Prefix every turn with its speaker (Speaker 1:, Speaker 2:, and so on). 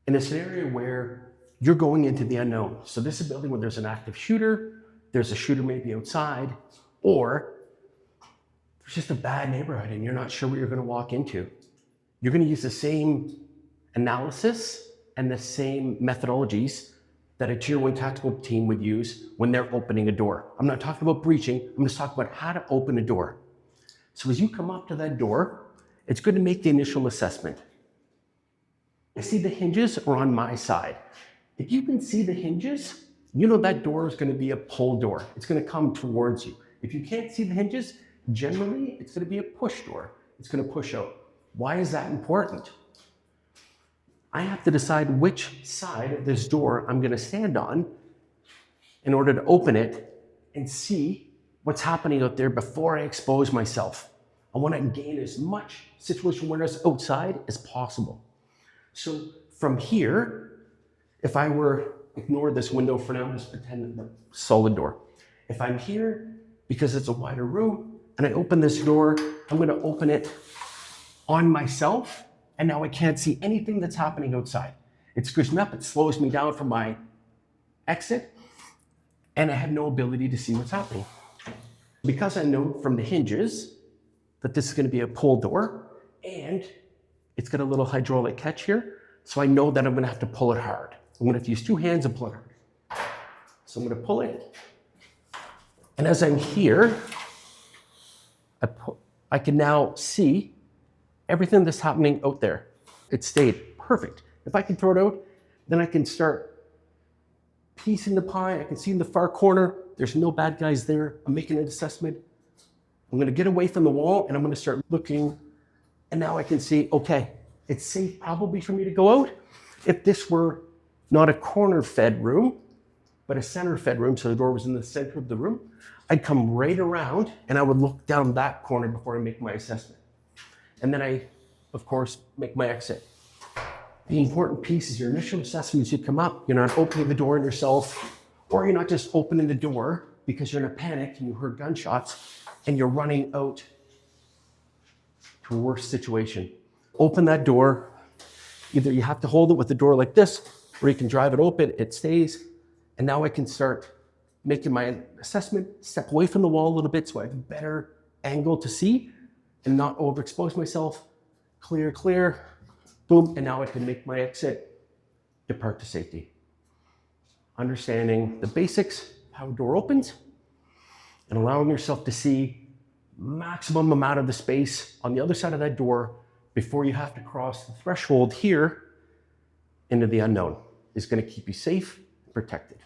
Speaker 1: in a scenario where you're going into the unknown. So this is a building where there's an active shooter, there's a shooter maybe outside, or there's just a bad neighborhood and you're not sure what you're going to walk into. You're going to use the same analysis and the same methodologies that a tier 1 tactical team would use when they're opening a door. I'm not talking about breaching, I'm just talking about how to open a door. So as you come up to that door, it's good to make the initial assessment. I see the hinges are on my side. If you can see the hinges, you know that door is going to be a pull door. It's going to come towards you. If you can't see the hinges, generally it's going to be a push door. It's going to push out. Why is that important? I have to decide which side of this door I'm going to stand on in order to open it and see what's happening out there before I expose myself. I want to gain as much situational awareness outside as possible. So from here, if I were, ignore this window for now, just pretend it's a solid door. If I'm here, because it's a wider room, and I open this door, I'm going to open it on myself, and now I can't see anything that's happening outside. It screws me up, it slows me down from my exit, and I have no ability to see what's happening. Because I know from the hinges that this is going to be a pull door, and it's got a little hydraulic catch here, so I know that I'm going to have to pull it hard. I'm going to have to use 2 hands and pull it hard. So I'm going to pull it, and as I'm here, I can now see everything that's happening out there. It stayed perfect. If I can throw it out, then I can start piecing the pie. I can see in the far corner, there's no bad guys there. I'm making an assessment. I'm going to get away from the wall and I'm going to start looking. And now I can see, okay, it's safe probably for me to go out. If this were not a corner fed room, but a center fed room, so the door was in the center of the room, I'd come right around and I would look down that corner before I make my assessment. And then I, of course, make my exit. The important piece is your initial assessment as you come up. You're not opening the door on yourself, or you're not just opening the door because you're in a panic and you heard gunshots and you're running out to a worse situation. Open that door. Either you have to hold it with the door like this, or you can drive it open, it stays. And now I can start making my assessment, step away from the wall a little bit so I have a better angle to see and not overexpose myself. Clear, clear, boom, and now I can make my exit, depart to safety. Understanding the basics, how a door opens, and allowing yourself to see maximum amount of the space on the other side of that door before you have to cross the threshold here into the unknown is going to keep you safe and protected.